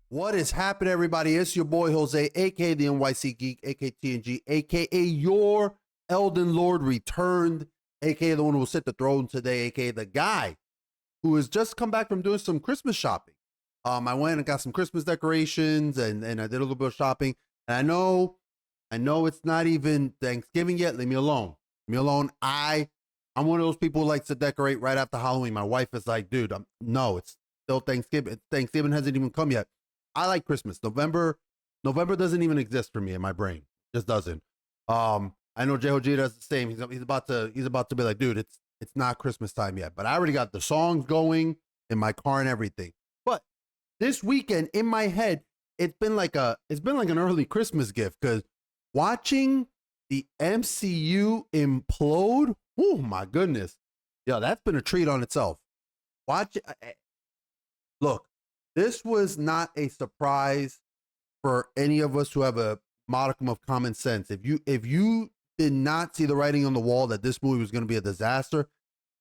What is happening, everybody? It's your boy Jose, aka the NYCGeek, aka TNG, aka your Elden Lord returned, aka the one who will sit the throne today, aka the guy who has just come back from doing some Christmas shopping. I went and got some Christmas decorations and I did a little bit of shopping. And I know it's not even Thanksgiving yet. Leave me alone. Leave me alone. I'm one of those people who likes to decorate right after Halloween. My wife is like, dude, no, it's still Thanksgiving. Thanksgiving hasn't even come yet. I like Christmas. November doesn't even exist for me in my brain. It just doesn't. I know JOG does the same. He's about to be like, dude, it's not Christmas time yet. But I already got the songs going in my car and everything. But this weekend in my head, it's been like an early Christmas gift because watching the MCU implode, oh my goodness. Yeah, that's been a treat on itself. Look, this was not a surprise for any of us who have a modicum of common sense. If you did not see the writing on the wall that this movie was going to be a disaster,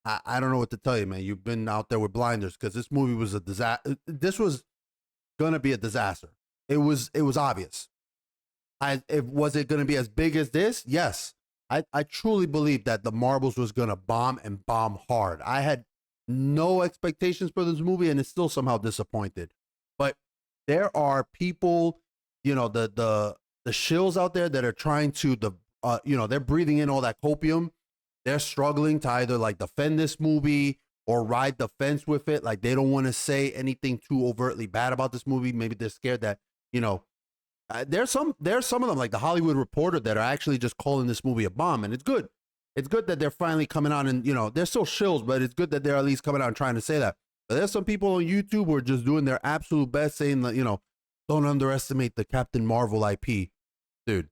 I don't know what to tell you, man. You've been out there with blinders because this movie was a disaster. This was going to be a disaster. It was obvious. Was it going to be as big as this? Yes. I truly believe that The Marvels was going to bomb and bomb hard. I had no expectations for this movie and it's still somehow disappointed. But there are people, the shills out there that are trying to they're breathing in all that copium. They're struggling to either like defend this movie or ride the fence with it. Like they don't want to say anything too overtly bad about this movie. Maybe they're scared that, there's some of them like the Hollywood Reporter that are actually just calling this movie a bomb. And it's good. It's good that they're finally coming out and, they're still shills, but it's good that they're at least coming out and trying to say that. But there's some people on YouTube who are just doing their absolute best saying that, don't underestimate the Captain Marvel IP. Dude,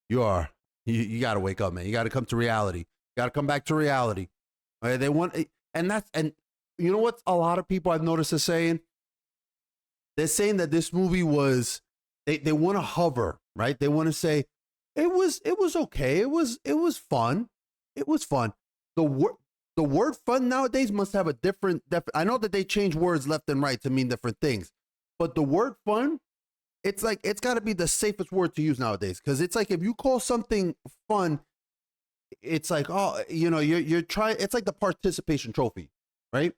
you got to wake up, man. You got to come to reality. You got to come back to reality. Okay, they want, and you know what a lot of people I've noticed are saying? They're saying that this movie was, they want to hover, right? They want to say, it was okay. It was fun. It was fun. The word fun nowadays must have a different I know that they change words left and right to mean different things. But the word fun, it's like it's got to be the safest word to use nowadays cuz it's like if you call something fun, it's like you're trying, it's like the participation trophy, right?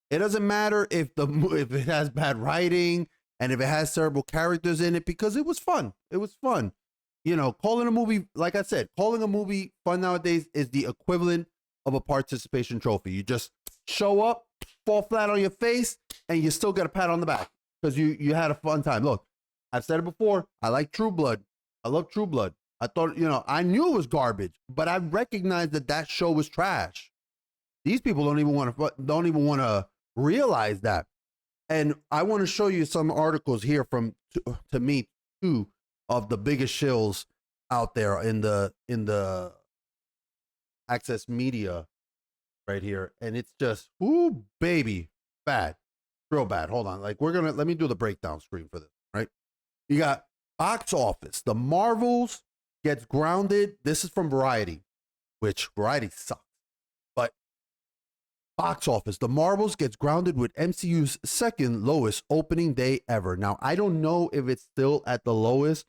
It doesn't matter if it has bad writing and if it has terrible characters in it because it was fun. It was fun. Calling a movie, like I said, calling a movie fun nowadays is the equivalent of a participation trophy. You just show up, fall flat on your face, and you still get a pat on the back because you had a fun time. Look, I've said it before. I like True Blood. I love True Blood. I thought, I knew it was garbage, but I recognized that show was trash. These people don't even want to realize that. And I want to show you some articles here from, to me, too, of the biggest shills out there in the access media right here. And it's just, ooh, baby, bad, real bad. Hold on. Like let me do the breakdown screen for this, right? You got box office. The Marvels gets grounded. This is from Variety, which Variety sucks. But box office, The Marvels gets grounded with MCU's second lowest opening day ever. Now, I don't know if it's still at the lowest.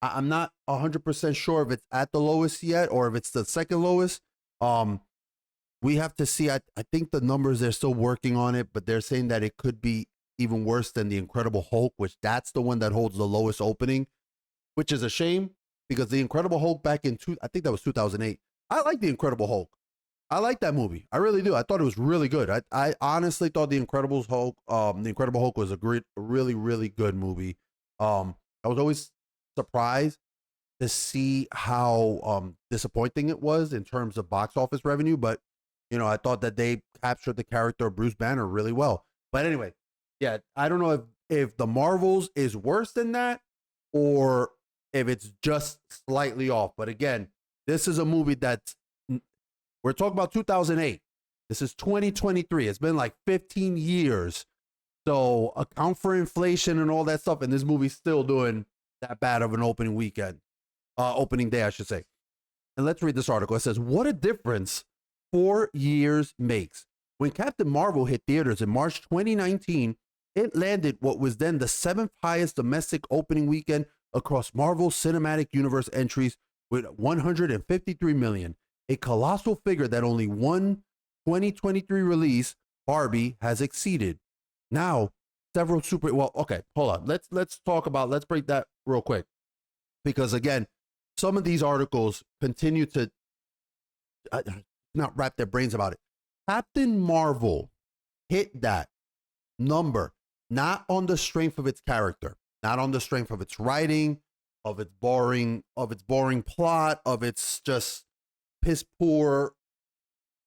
I'm not 100% sure if it's at the lowest yet or if it's the second lowest. We have to see. I think the numbers, they're still working on it, but they're saying that it could be even worse than the Incredible Hulk, which that's the one that holds the lowest opening, which is a shame because the Incredible Hulk back in I think that was 2008. I like the Incredible Hulk. I like that movie. I really do. I thought it was really good. I honestly thought the Incredible Hulk was a really, really good movie. I was always surprised to see how disappointing it was in terms of box office revenue, but I thought that they captured the character of Bruce Banner really well. But anyway, yeah, I don't know if The Marvels is worse than that or if it's just slightly off. But again, this is a movie we're talking about 2008. This is 2023. It's been like 15 years. So account for inflation and all that stuff, and this movie's still doing that bad of an opening day, I should say. And let's read this article. It says, what a difference 4 years makes. When Captain Marvel hit theaters in March 2019, It landed what was then the seventh highest domestic opening weekend across Marvel's cinematic universe entries with 153 million, a colossal figure that only one 2023 release, Barbie, has exceeded. Now, several super well, okay, hold on. Let's break that real quick. Because again, some of these articles continue to not wrap their brains about it. Captain Marvel hit that number not on the strength of its character, not on the strength of its writing, of its boring plot, of its just piss poor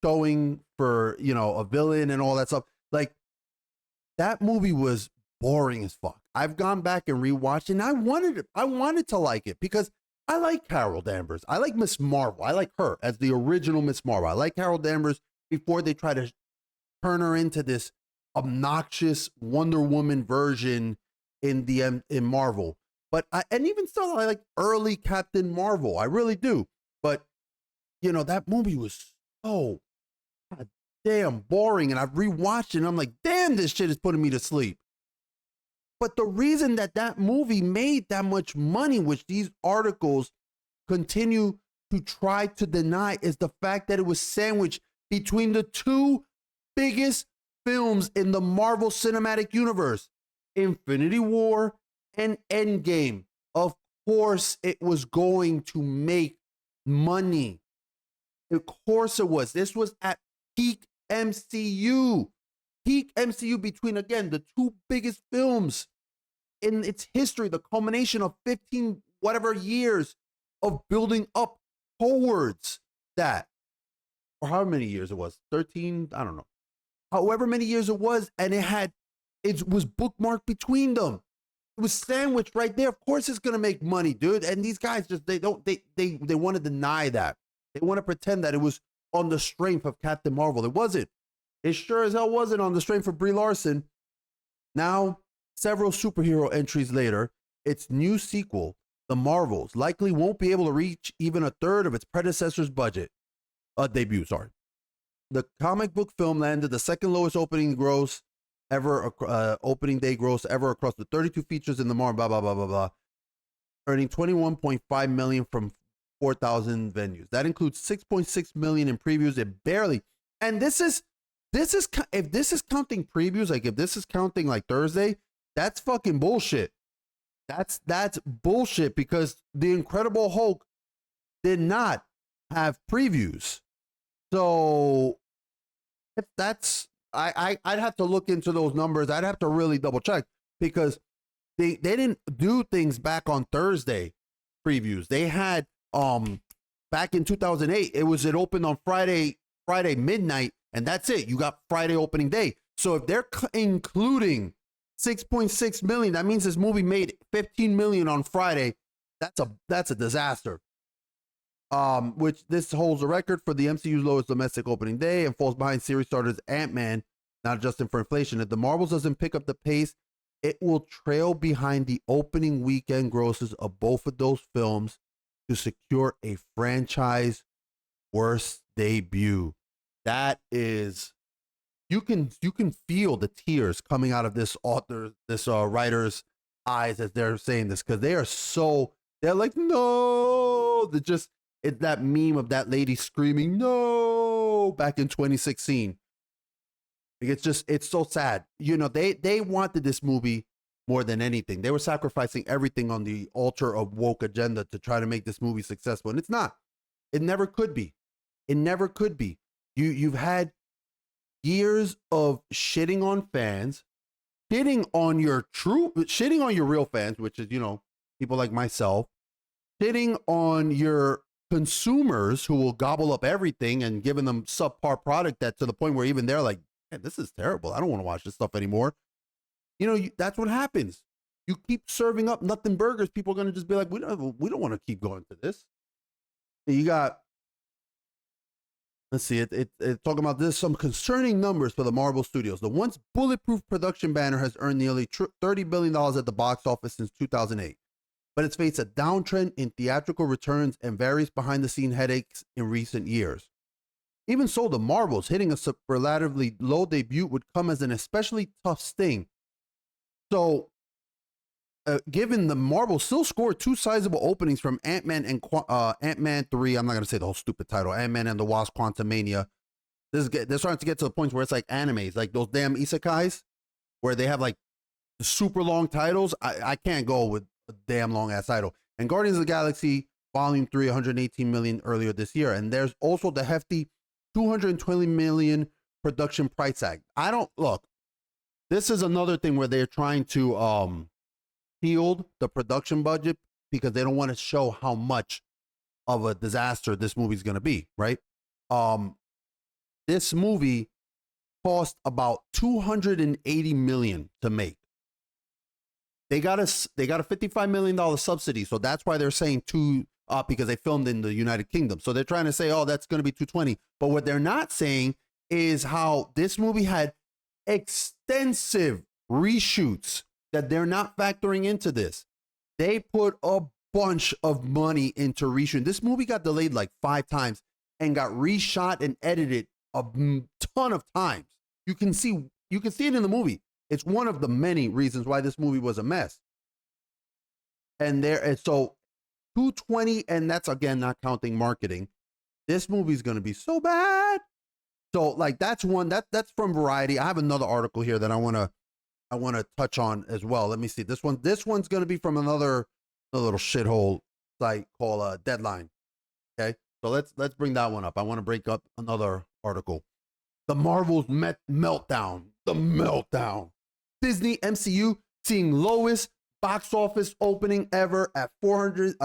showing for, you know, a villain and all that stuff. Like, that movie was boring as fuck. I've gone back and rewatched it, and I wanted to like it because I like Carol Danvers. I like Miss Marvel. I like her as the original Miss Marvel. I like Carol Danvers before they try to turn her into this obnoxious Wonder Woman version in Marvel. But and even still, I like early Captain Marvel. I really do. But you know, that movie was so damn boring, and I've rewatched it, and I'm like, damn, this shit is putting me to sleep. But the reason that that movie made that much money, which these articles continue to try to deny, is the fact that it was sandwiched between the two biggest films in the Marvel Cinematic Universe, Infinity War and Endgame. Of course, it was going to make money. Of course it was. This was at peak MCU. Peak MCU between, again, the two biggest films in its history, the culmination of 15 whatever years of building up towards that. Or however many years it was, 13, I don't know. However many years it was, and it was bookmarked between them. It was sandwiched right there. Of course it's gonna make money, dude. And these guys just they want to deny that. They want to pretend that it was on the strength of Captain Marvel. It wasn't. It sure as hell wasn't on the strength of Brie Larson. Now, several superhero entries later, its new sequel, The Marvels, likely won't be able to reach even a third of its predecessor's debut. The comic book film landed the second lowest opening gross ever, opening day gross ever across the 32 features in the Marvel, blah, blah, blah, blah, blah, earning $21.5 million from 4,000 venues. That includes 6.6 million in previews. It barely, and this is if this is counting previews, like if this is counting like Thursday, that's fucking bullshit. That's bullshit, because The Incredible Hulk did not have previews. So I'd have to look into those numbers. I'd have to really double check, because they didn't do things back on Thursday previews. They had back in 2008, it opened on Friday midnight, and that's it. You got Friday opening day. So if they're including 6.6 million, that means this movie made 15 million on Friday. That's a disaster. Which this holds a record for the MCU's lowest domestic opening day and falls behind series starters Ant-Man, not adjusting for inflation. If the Marvels doesn't pick up the pace, it will trail behind the opening weekend grosses of both of those films to secure a franchise worst debut. That is, you can feel the tears coming out of this writer's eyes as they're saying this, because they're like, no, it's that meme of that lady screaming no back in 2016. It's so sad. You know, they wanted this movie more than anything. They were sacrificing everything on the altar of woke agenda to try to make this movie successful, and it's not. It never could be. It never could be. You've had years of shitting on fans, shitting on your real fans, which is, you know, people like myself, shitting on your consumers who will gobble up everything and giving them subpar product, that to the point where even they're like, man, this is terrible. I don't want to watch this stuff anymore. You know, that's what happens. You keep serving up nothing burgers, people are going to just be like, we don't want to keep going to this. You got, let's see, it's talking about this, some concerning numbers for the Marvel Studios. The once bulletproof production banner has earned nearly $30 billion at the box office since 2008. But it's faced a downtrend in theatrical returns and various behind-the-scenes headaches in recent years. Even so, the Marvels hitting a superlatively low debut would come as an especially tough sting, So, given the Marvel still scored two sizable openings from Ant-Man and Ant-Man 3, I'm not gonna say the whole stupid title, Ant-Man and the Wasp: Quantumania. They're starting to get to the point where it's like animes, like those damn isekais, where they have like super long titles. I can't go with a damn long ass title. And Guardians of the Galaxy Volume 3, 118 million earlier this year. And there's also the hefty 220 million production price tag. I don't look. This is another thing where they're trying to shield the production budget because they don't want to show how much of a disaster this movie's going to be, right? This movie cost about 280 million to make. They got a $55 million subsidy, so that's why they're saying because they filmed in the United Kingdom. So they're trying to say, oh, that's going to be 220. But what they're not saying is how this movie had extensive reshoots that they're not factoring into this. They put a bunch of money into reshooting. This movie got delayed like 5 times and got reshot and edited a ton of times. You can see it in the movie. It's one of the many reasons why this movie was a mess. And so 220, and that's again not counting marketing. This movie's gonna be so bad. So like that's one that's from Variety. I have another article here that I wanna touch on as well. Let me see. This one's gonna be from a little shithole site called Deadline. Okay, so let's bring that one up. I want to break up another article. The Marvels meltdown. The meltdown. Disney MCU seeing lowest box office opening ever at 400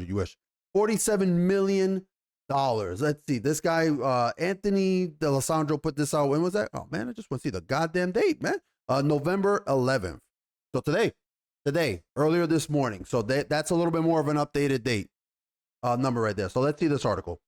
you wish. $47 million. Let's see. This guy, Anthony D'Alessandro, put this out. When was that? Oh man, I just want to see the goddamn date, man. November 11th. So today, earlier this morning. So that's a little bit more of an updated date number right there. So let's see this article.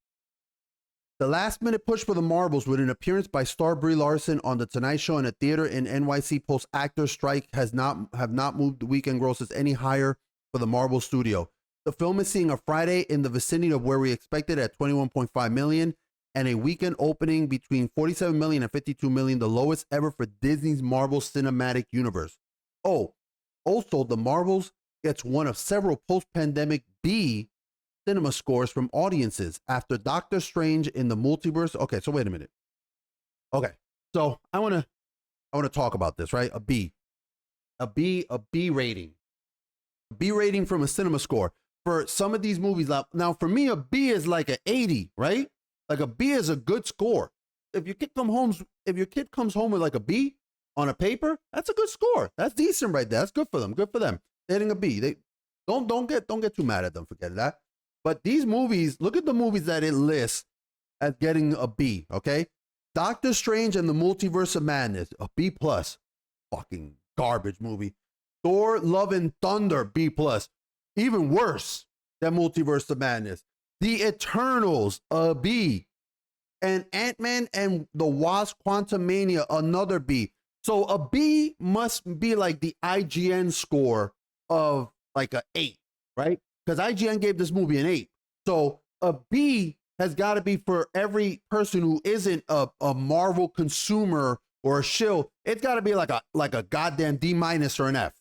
The last-minute push for the Marvels with an appearance by star Brie Larson on The Tonight Show in a theater in NYC post-actor strike have not moved the weekend grosses any higher for the Marvel studio. The film is seeing a Friday in the vicinity of where we expected at 21.5 million and a weekend opening between 47 million and 52 million, the lowest ever for Disney's Marvel Cinematic Universe. Oh, also the Marvels gets one of several post-pandemic B cinema scores from audiences after Doctor Strange in the Multiverse. Okay, so wait a minute. Okay, so I want to talk about this, right? A B rating. A B rating from a cinema score for some of these movies. Now, for me, a B is like an 80, right? Like a B is a good score. If your kid comes home with like a B on a paper, that's a good score. That's decent right there. That's good for them. Good for them. They're getting a B. They don't get too mad at them for getting that. But these movies, look at the movies that it lists as getting a B, okay? Doctor Strange and the Multiverse of Madness, a B+. Fucking garbage movie. Thor, Love and Thunder, B+. Even worse than Multiverse of Madness. The Eternals, a B. And Ant-Man and the Wasp: Quantumania, another B. So a B must be like the IGN score of like a 8, right? Because IGN gave this movie an 8. So a B has got to be for every person who isn't a Marvel consumer or a shill. It's got to be like a goddamn D- or an F.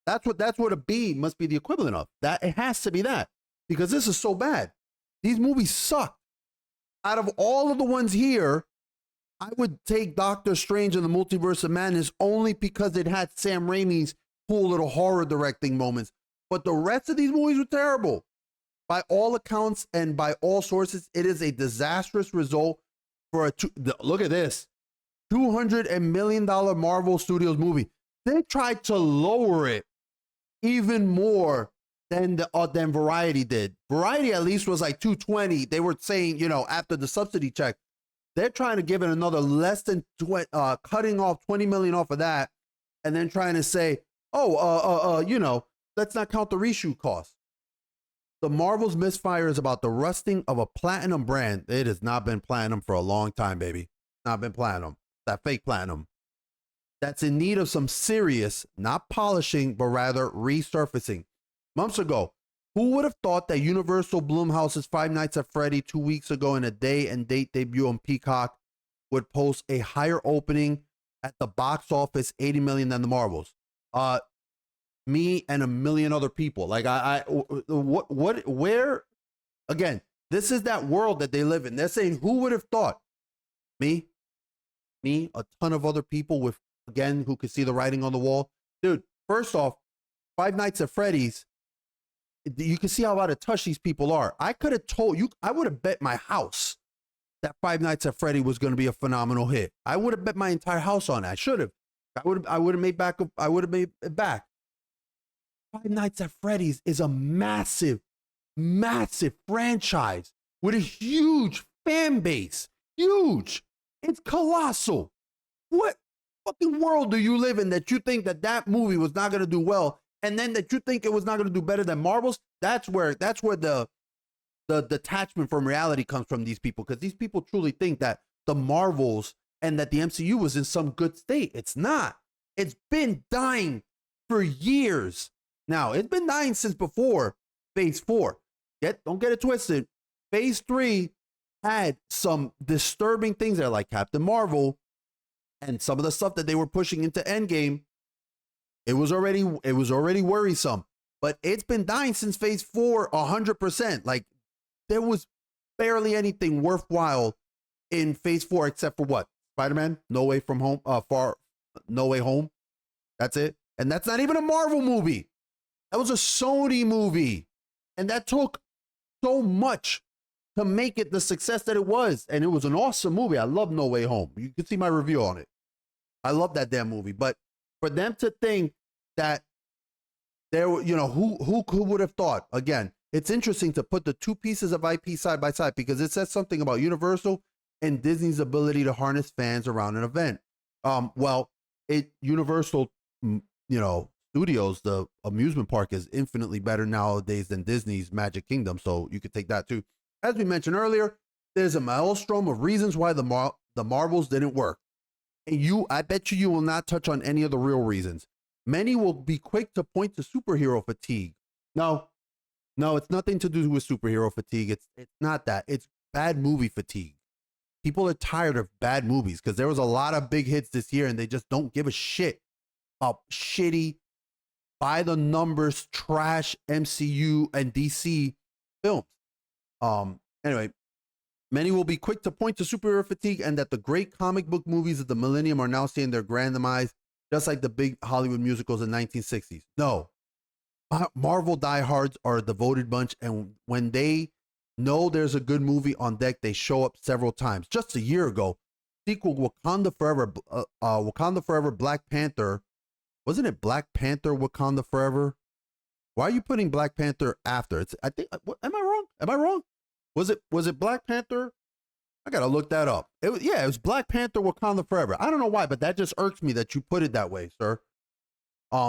That's what a B must be the equivalent of. That it has to be that, because this is so bad. These movies suck. Out of all of the ones here, I would take Doctor Strange and the Multiverse of Madness only because it had Sam Raimi's cool little horror directing moments. But the rest of these movies were terrible. By all accounts and by all sources, it is a disastrous result for look at this, $200 million Marvel Studios movie. They tried to lower it even more than Variety did. Variety at least was like 220. They were saying, after the subsidy check, they're trying to give it another less than cutting off 20 million off of that, and then trying to say, let's not count the reshoot costs. The Marvel's misfire is about the rusting of a platinum brand. It has not been platinum for a long time, baby. Not been platinum. That fake platinum. That's in need of some serious, not polishing, but rather resurfacing. Months ago, who would have thought that Universal Blumhouse's Five Nights at Freddy 2 weeks ago in a day and date debut on Peacock would post a higher opening at the box office 80 million than the Marvels. Me and a million other people. Like where again, this is that world that they live in. They're saying, who would have thought? Me, a ton of other people with, again, who could see the writing on the wall. Dude, first off, Five Nights at Freddy's, you can see how out of touch these people are. I could have told you, I would have bet my house that Five Nights at Freddy was going to be a phenomenal hit. I would have bet my entire house on that. I should have. I would have made it back. Five Nights at Freddy's is a massive, massive franchise with a huge fan base. Huge. It's colossal. What fucking world do you live in that you think that movie was not going to do well, and then that you think it was not going to do better than Marvels? That's where the detachment from reality comes from these people, because these people truly think that the Marvels and that the MCU was in some good state. It's not. It's been dying for years. Now, it's been dying since before Phase 4. Don't get it twisted. Phase 3 had some disturbing things there, like Captain Marvel, and some of the stuff that they were pushing into Endgame. It was already worrisome. But it's been dying since Phase 4 100%. Like, there was barely anything worthwhile in Phase 4 except for what? Spider-Man, No Way Home. That's it. And that's not even a Marvel movie. That was a Sony movie. And that took so much to make it the success that it was. And it was an awesome movie. I love No Way Home. You can see my review on it. I love that damn movie. But for them to think that there were, who would have thought? Again, it's interesting to put the two pieces of IP side by side, because it says something about Universal and Disney's ability to harness fans around an event. Universal, Studios, the amusement park, is infinitely better nowadays than Disney's Magic Kingdom, so you could take that too. As we mentioned earlier, there's a maelstrom of reasons why the Marvels didn't work. And I bet you will not touch on any of the real reasons. Many will be quick to point to superhero fatigue. No, it's nothing to do with superhero fatigue. It's not that. It's bad movie fatigue. People are tired of bad movies because there was a lot of big hits this year and they just don't give a shit about shitty, by the numbers, trash MCU and DC films. Anyway, many will be quick to point to superhero fatigue and that the great comic book movies of the millennium are now seeing their grand demise, just like the big Hollywood musicals in the 1960s. No. Marvel diehards are a devoted bunch, and when they know there's a good movie on deck, they show up several times. Just a year ago, sequel Wakanda Forever, Black Panther. Wasn't it Black Panther Wakanda Forever? Why are you putting Black Panther after? Am I wrong? Was it Black Panther? I gotta look that up. It was Black Panther Wakanda Forever. I don't know why, but that just irks me that you put it that way, sir.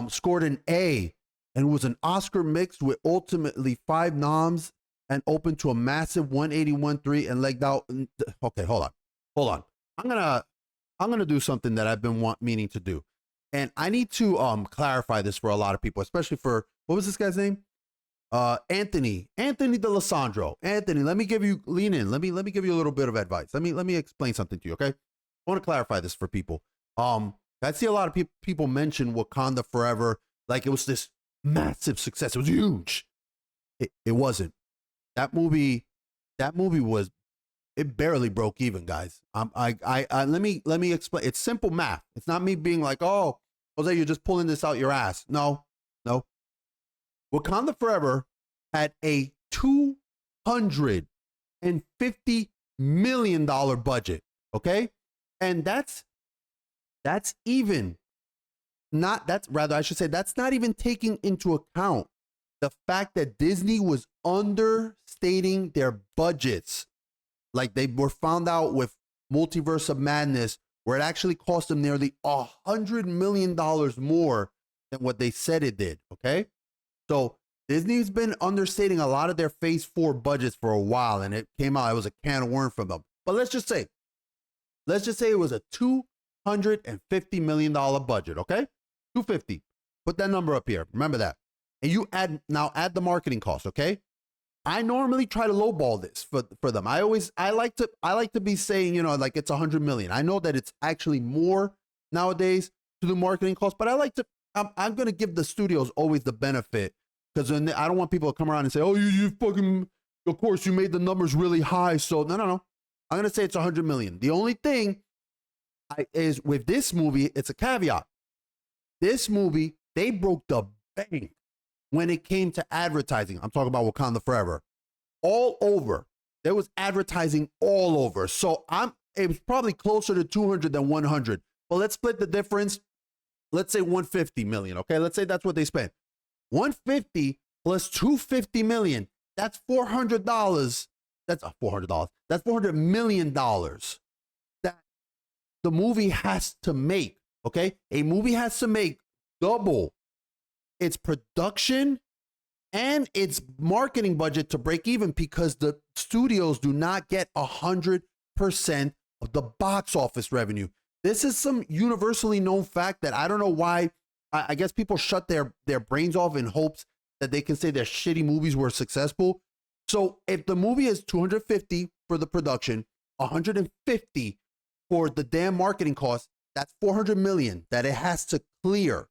Scored an A and was an Oscar mix with ultimately 5 noms and open to a massive 181.3 and legged out. Okay, hold on. I'm gonna do something that I've been meaning to do, and I need to clarify this for a lot of people, especially for, what was this guy's name? Anthony D'Alessandro. Anthony, let me give you a little bit of advice. Let me explain something to you, okay? I want to clarify this for people. I see a lot of people mention Wakanda Forever like it was this massive success. It was huge. It wasn't. That movie was, it barely broke even, guys. Let me explain. It's simple math. It's not me being like, oh, Jose, you're just pulling this out your ass. No. Wakanda Forever had a $250 million budget. Okay. And that's not even taking into account the fact that Disney was understating their budgets. Like, they were found out with Multiverse of Madness, where it actually cost them nearly $100 million more than what they said it did. Okay. So Disney's been understating a lot of their Phase 4 budgets for a while, and it came out, it was a can of worms from them. But let's just say it was a $250 million budget, okay? 250. Put that number up here. Remember that. And you add the marketing cost, okay? I normally try to lowball this for them. I like to be saying, like it's 100 million. I know that it's actually more nowadays to do marketing costs. But I like to, I'm going to give the studios always the benefit, because I don't want people to come around and say, oh, you fucking, of course, you made the numbers really high. So no. I'm going to say it's 100 million. The only thing is with this movie, it's a caveat. This movie, they broke the bank when it came to advertising. I'm talking about Wakanda Forever. All over. There was advertising all over. So it was probably closer to 200 than 100. But let's split the difference. Let's say 150 million. Okay, let's say that's what they spent. 150 plus 250 million. That's $400. That's $400. That's $400 million that the movie has to make. Okay, a movie has to make double its production and its marketing budget to break even, because the studios do not get 100% of the box office revenue. This is some universally known fact that I don't know why. I guess people shut their brains off in hopes that they can say their shitty movies were successful. So if the movie is 250 for the production, 150 for the damn marketing costs, that's 400 million that it has to clear.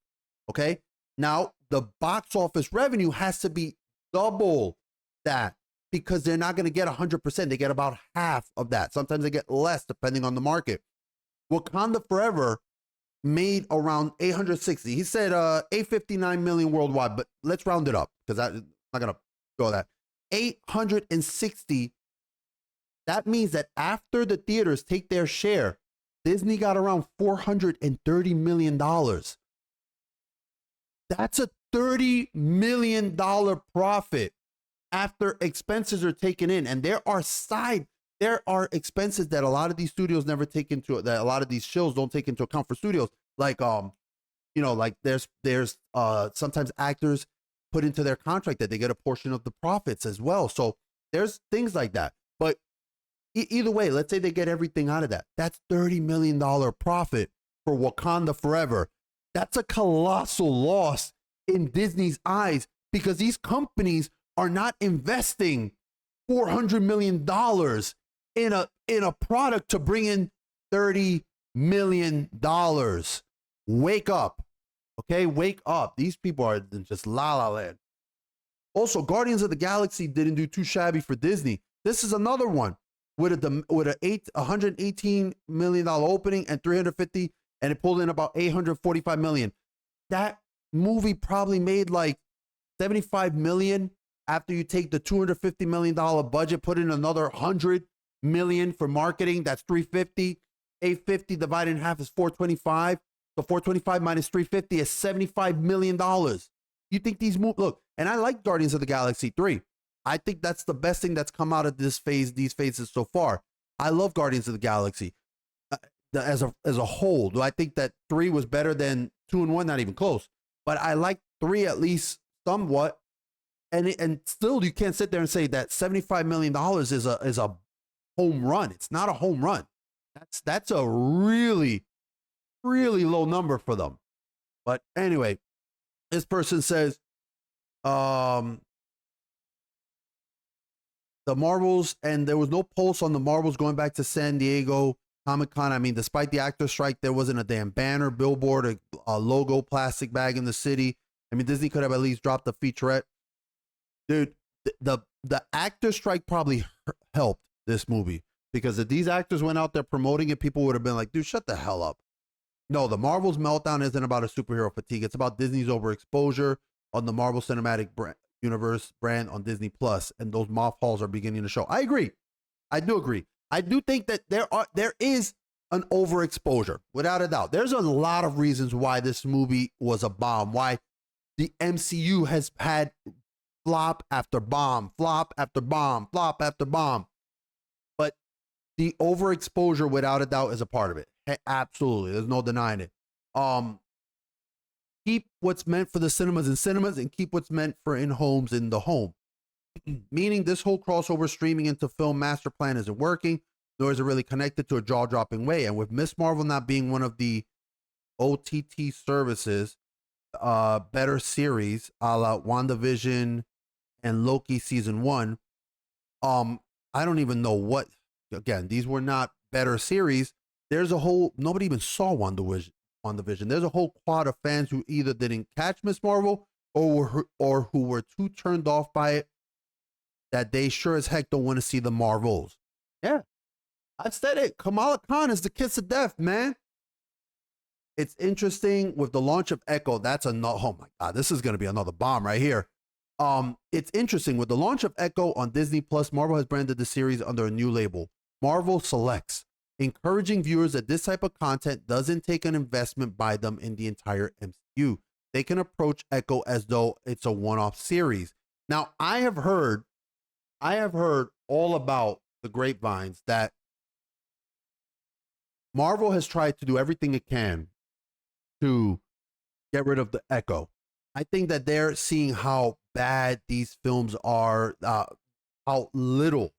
Okay. Now the box office revenue has to be double that, because they're not going to get 100%. They get about half of that. Sometimes they get less depending on the market. Wakanda Forever made around 860. He said 859 million worldwide, but let's round it up because I'm not going to go that. 860. That means that after the theaters take their share, Disney got around $430 million. That's a $30 million profit after expenses are taken in. And there are expenses that a lot of these studios never take into, that a lot of these shows don't take into account for studios. Like, like there's sometimes actors put into their contract that they get a portion of the profits as well. So there's things like that. But either way, let's say they get everything out of that. That's $30 million profit for Wakanda Forever. That's a colossal loss in Disney's eyes, because these companies are not investing $400 million in a product to bring in $30 million. Wake up. Okay, wake up. These people are just la la land. Also, Guardians of the Galaxy didn't do too shabby for Disney. This is another one with a $118 million opening and 350, and it pulled in about 845 million. That movie probably made like 75 million after you take the $250 million budget, put in another 100 million for marketing. That's 350. 850 divided in half is 425. So 425 minus 350 is $75 million. You think these movies, look, and I like Guardians of the Galaxy 3. I think that's the best thing that's come out of these phases so far. I love Guardians of the Galaxy as a whole. Do I think that 3 was better than 2 and 1? Not even close. But I like 3 at least somewhat. And still, you can't sit there and say that $75 million is a home run. It's not a home run. That's a really, really low number for them. But anyway, this person says, the Marvels, and there was no pulse on the Marvels going back to San Diego Comic-Con. I mean, despite the actor strike, there wasn't a damn banner, billboard, a logo, plastic bag in the city. I mean, Disney could have at least dropped the featurette. Dude, the actor strike probably helped this movie, because if these actors went out there promoting it, people would have been like, dude, shut the hell up. No, the Marvel's meltdown isn't about a superhero fatigue. It's about Disney's overexposure on the Marvel Cinematic Universe brand on Disney Plus, and those mothballs are beginning to show. I agree. I do agree. I do think that there is an overexposure, without a doubt. There's a lot of reasons why this movie was a bomb, why the MCU has had flop after bomb, flop after bomb, flop after bomb. But the overexposure, without a doubt, is a part of it. Absolutely. There's no denying it. Keep what's meant for the cinemas in cinemas, and keep what's meant for in homes in the home. Meaning this whole crossover streaming into film master plan isn't working, nor is it really connected to a jaw-dropping way. And with Miss Marvel not being one of the OTT services, better series a la WandaVision and Loki season 1, I don't even know what, again, these were not better series. There's a whole, nobody even saw WandaVision. WandaVision. There's a whole quad of fans who either didn't catch Miss Marvel or who were too turned off by it that they sure as heck don't want to see the Marvels. Yeah, I've said it. Kamala Khan is the kiss of death, man. It's interesting with the launch of Echo. That's another. Oh my God, this is going to be another bomb right here. It's interesting with the launch of Echo on Disney Plus. Marvel has branded the series under a new label, Marvel Selects, encouraging viewers that this type of content doesn't take an investment by them in the entire MCU. They can approach Echo as though it's a one-off series. Now, I have heard all about the grapevines that Marvel has tried to do everything it can to get rid of the Echo. I think that they're seeing how bad these films are, how little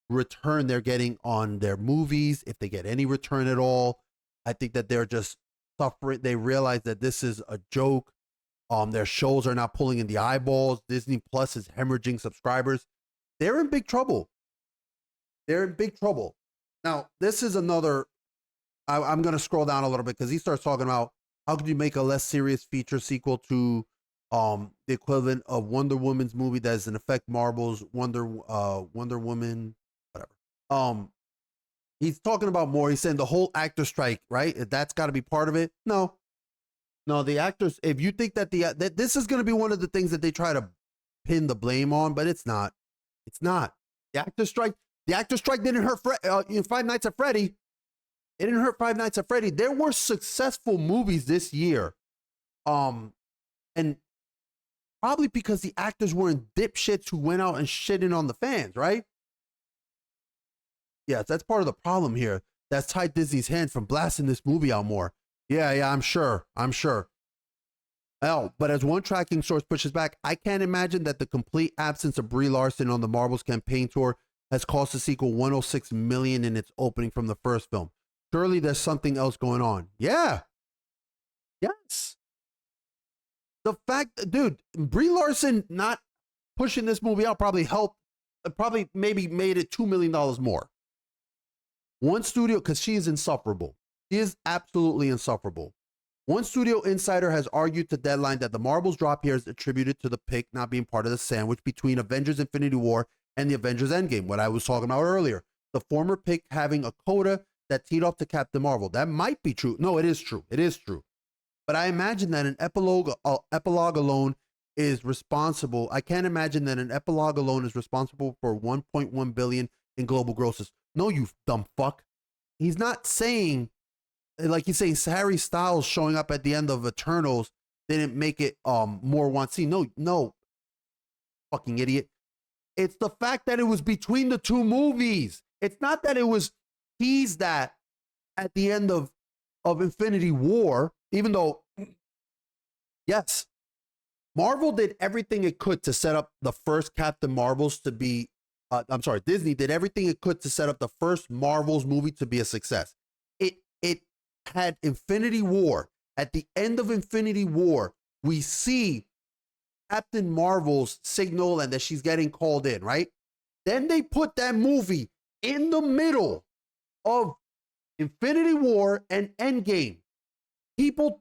return they're getting on their movies, if they get any return at all. I think that they're just suffering. They realize that this is a joke. Their shows are not pulling in the eyeballs. Disney Plus is hemorrhaging subscribers. They're in big trouble. They're in big trouble. Now, this is another. I'm going to scroll down a little bit because he starts talking about how could you make a less serious feature sequel to the equivalent of Wonder Woman's movie that is in effect Marvel's Wonder Woman, whatever. He's talking about more. He's saying the whole actor strike, right? That's got to be part of it. No, the actors. If you think that that this is going to be one of the things that they try to pin the blame on, but it's not. It's not. The actor strike. The actor strike didn't hurt Five Nights at Freddy. It didn't hurt Five Nights at Freddy. There were successful movies this year. And probably because the actors weren't dipshits who went out and shitting on the fans, right? Yes, that's part of the problem here. That's tied Disney's hand from blasting this movie out more. Yeah, I'm sure. Oh, but as one tracking source pushes back, I can't imagine that the complete absence of Brie Larson on the Marvel's campaign tour has cost the sequel $106 million in its opening from the first film. Surely there's something else going on. Yeah. Yes. The fact, dude, Brie Larson not pushing this movie out probably helped, probably maybe made it $2 million more. One studio, because she is insufferable. She is absolutely insufferable. One studio insider has argued to Deadline that the Marvel's drop here is attributed to the pick not being part of the sandwich between Avengers Infinity War and the Avengers Endgame, what I was talking about earlier. The former pick having a coda that teed off to Captain Marvel. That might be true. No, it is true. It is true. But I imagine that an epilogue alone is responsible. I can't imagine that an epilogue alone is responsible for 1.1 billion in global grosses. No, you dumb fuck. He's not saying, like he's saying, Harry Styles showing up at the end of Eternals didn't make it more want seen. No, fucking idiot. It's the fact that it was between the two movies. It's not that it was teased that at the end of Infinity War, even though, yes, Marvel did everything it could to set up the first Captain Marvels to be, Disney did everything it could to set up the first Marvels movie to be a success. It had Infinity War. At the end of Infinity War, we see Captain Marvel's signal and that she's getting called in, right? Then they put that movie in the middle of Infinity War and Endgame. People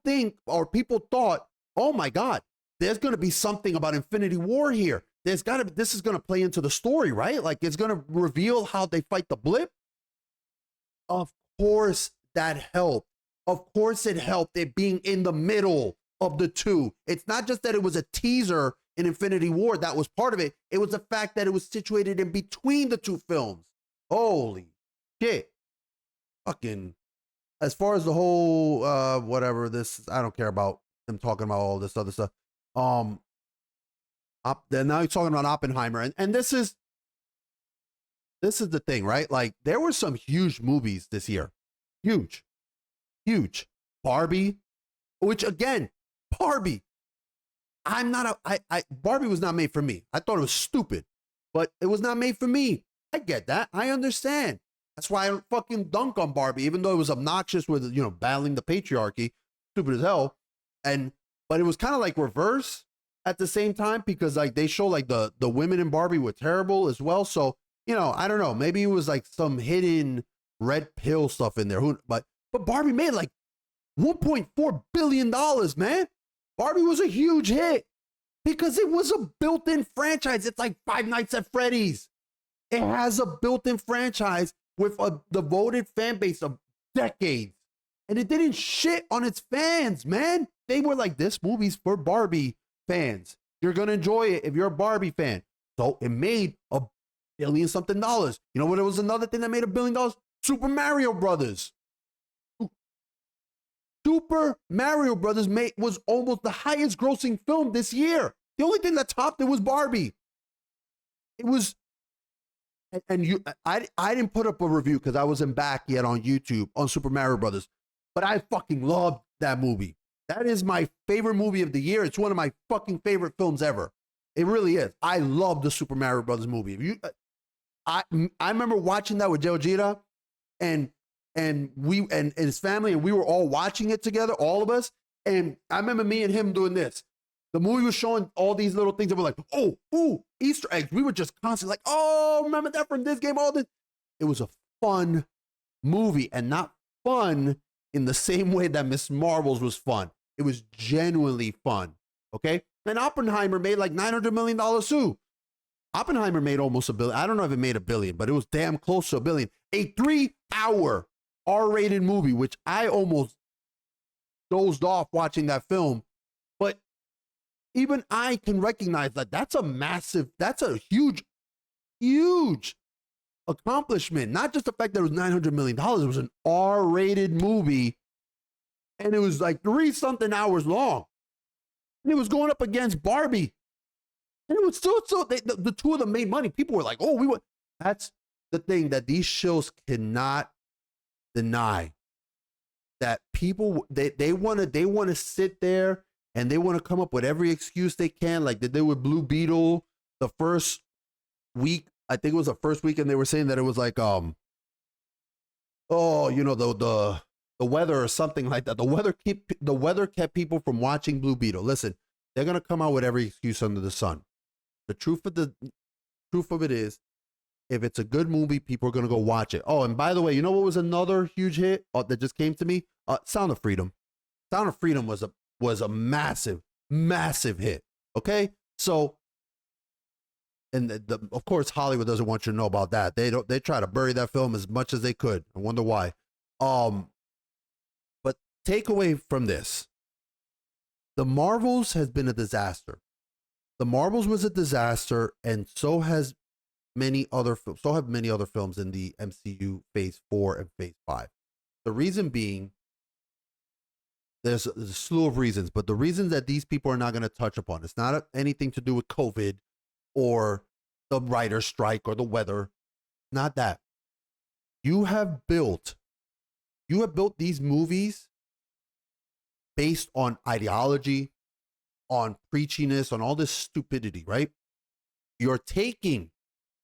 thought, oh my God, there's going to be something about Infinity War here. This is going to play into the story, right? Like it's going to reveal how they fight the blip. Of course that helped. Of course it helped it being in the middle of the two. It's not just that it was a teaser in Infinity War that was part of it. It was the fact that it was situated in between the two films. Holy shit. Fucking, as far as the whole, whatever this, I don't care about them talking about all this other stuff. Then now he's talking about Oppenheimer. And this is the thing, right? Like there were some huge movies this year. Huge. Barbie, which again, Barbie. Barbie was not made for me. I thought it was stupid, but it was not made for me. I get that. I understand. That's why I don't fucking dunk on Barbie, even though it was obnoxious with, battling the patriarchy, stupid as hell. But it was kind of like reverse at the same time because like they show like the women in Barbie were terrible as well. So, I don't know. Maybe it was like some hidden red pill stuff in there. But Barbie made like $1.4 billion, man. Barbie was a huge hit because it was a built-in franchise. It's like Five Nights at Freddy's. It has a built-in franchise with a devoted fan base of decades. And it didn't shit on its fans, man. They were like, this movie's for Barbie fans. You're going to enjoy it if you're a Barbie fan. So it made $1 billion something. You know what? It was another thing that made $1 billion? Super Mario Brothers. Super Mario Brothers was almost the highest grossing film this year. The only thing that topped it was Barbie. It was, and I didn't put up a review because I wasn't back yet on YouTube on Super Mario Brothers, but I fucking loved that movie. That is my favorite movie of the year. It's one of my fucking favorite films ever. It really is. I love the Super Mario Brothers movie. I remember watching that with Joe Gira and his family, and we were all watching it together, all of us. And I remember me and him doing this. The movie was showing all these little things that were like, oh, ooh, Easter eggs. We were just constantly like, oh, remember that from this game, all this. It was a fun movie, and not fun in the same way that Miss Marvels was fun. It was genuinely fun, okay? And Oppenheimer made like $900 million too. Oppenheimer made almost $1 billion. I don't know if it made $1 billion, but it was damn close to $1 billion. A 3-hour R-rated movie, which I almost dozed off watching that film. But even I can recognize that that's a huge, huge accomplishment. Not just the fact that it was $900 million. It was an R-rated movie, and it was like 3-something hours long. And it was going up against Barbie. And it was still the two of them made money. People were like, oh, we would. That's the thing that these shows cannot deny. That people, they want to sit there and they want to come up with every excuse they can, like they did with Blue Beetle the first week. I think it was the first week, and they were saying that it was like, the weather or something like that. The weather kept people from watching Blue Beetle. Listen, they're gonna come out with every excuse under the sun. The truth of it is, if it's a good movie, people are gonna go watch it. Oh, and by the way, you know what was another huge hit that just came to me? Sound of Freedom. Sound of Freedom was a massive, massive hit. Okay, so. And of course, Hollywood doesn't want you to know about that. They try to bury that film as much as they could. I wonder why. But take away from this, The Marvels has been a disaster. The Marvels was a disaster, and so has many other films. So have many other films in the MCU Phase 4 and Phase 5. The reason being, there's a slew of reasons, but the reasons that these people are not going to touch upon, it's not anything to do with COVID or the writer's strike or the weather. Not that. You have built these movies based on ideology, on preachiness, on all this stupidity, right? You're taking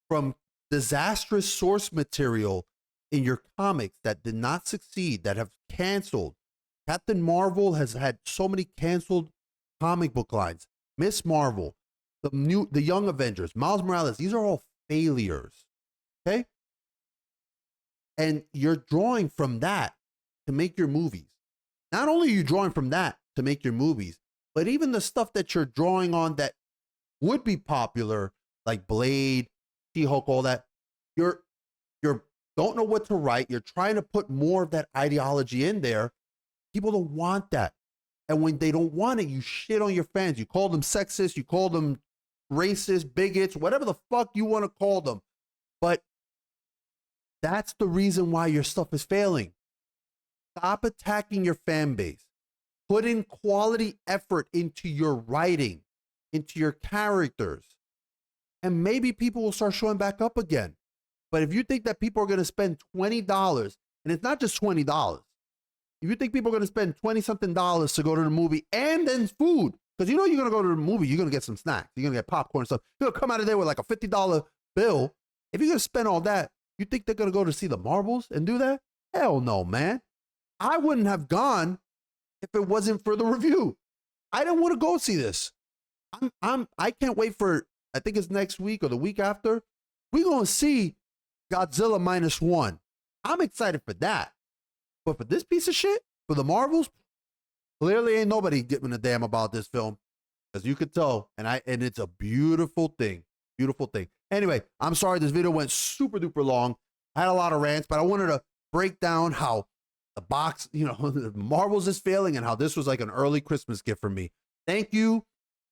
from disastrous source material in your comics that did not succeed, that have canceled. Captain Marvel has had so many canceled comic book lines. Miss Marvel, the Young Avengers, Miles Morales, these are all failures. Okay? And you're drawing from that to make your movies. Not only are you drawing from that to make your movies, but even the stuff that you're drawing on that would be popular, like Blade, She-Hulk, all that, you're don't know what to write. You're trying to put more of that ideology in there. People don't want that. And when they don't want it, you shit on your fans. You call them sexist, you call them racist, bigots, whatever the fuck you want to call them. But that's the reason why your stuff is failing. Stop attacking your fan base. Put in quality effort into your writing, into your characters, and maybe people will start showing back up again. But if you think that people are going to spend $20, and it's not just $20, if you think people are going to spend $20-something to go to the movie and then food, because you know you're going to go to the movie, you're going to get some snacks, you're going to get popcorn and stuff. You're going to come out of there with like a $50 bill. If you're going to spend all that, you think they're going to go to see the Marvels and do that? Hell no, man. I wouldn't have gone if it wasn't for the review. I didn't want to go see this. I can't wait for, I think it's next week or the week after. We're going to see Godzilla -1. I'm excited for that. But for this piece of shit, for the Marvels, Clearly ain't nobody giving a damn about this film, as you could tell, and it's a beautiful thing. Beautiful thing. Anyway, I'm sorry this video went super duper long. I had a lot of rants, but I wanted to break down how the box, the Marvels is failing and how this was like an early Christmas gift for me. Thank you,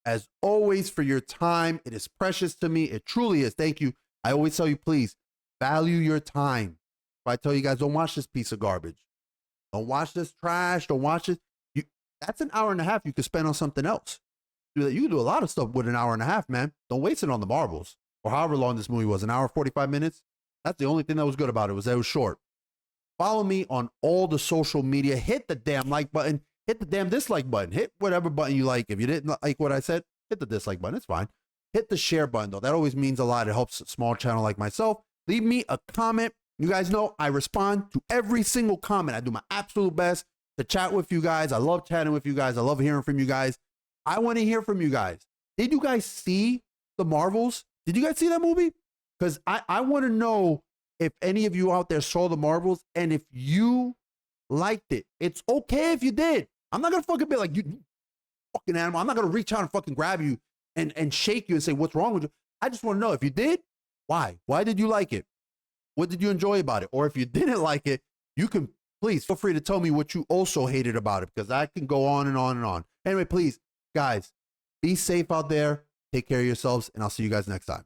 as always, for your time. It is precious to me. It truly is. Thank you. I always tell you, please value your time. If I tell you guys, don't watch this piece of garbage. Don't watch this trash. Don't watch it. That's an hour and a half you could spend on something else. You can do a lot of stuff with an hour and a half, man. Don't waste it on the Marvels or however long this movie was, an hour, 45 minutes. That's the only thing that was good about it, was that it was short. Follow me on all the social media. Hit the damn like button. Hit the damn dislike button. Hit whatever button you like. If you didn't like what I said, hit the dislike button. It's fine. Hit the share button, though. That always means a lot. It helps a small channel like myself. Leave me a comment. You guys know I respond to every single comment. I do my absolute best to chat with you guys. I love chatting with you guys. I love hearing from you guys. I want to hear from you guys. Did you guys see The Marvels? Did you guys see that movie? Because I want to know if any of you out there saw The Marvels and if you liked it. It's okay if you did. I'm not going to fucking be like, you fucking animal. I'm not going to reach out and fucking grab you and shake you and say, what's wrong with you? I just want to know, if you did, why? Why did you like it? What did you enjoy about it? Or if you didn't like it, you can please feel free to tell me what you also hated about it, because I can go on and on and on. Anyway, please, guys, be safe out there. Take care of yourselves, and I'll see you guys next time.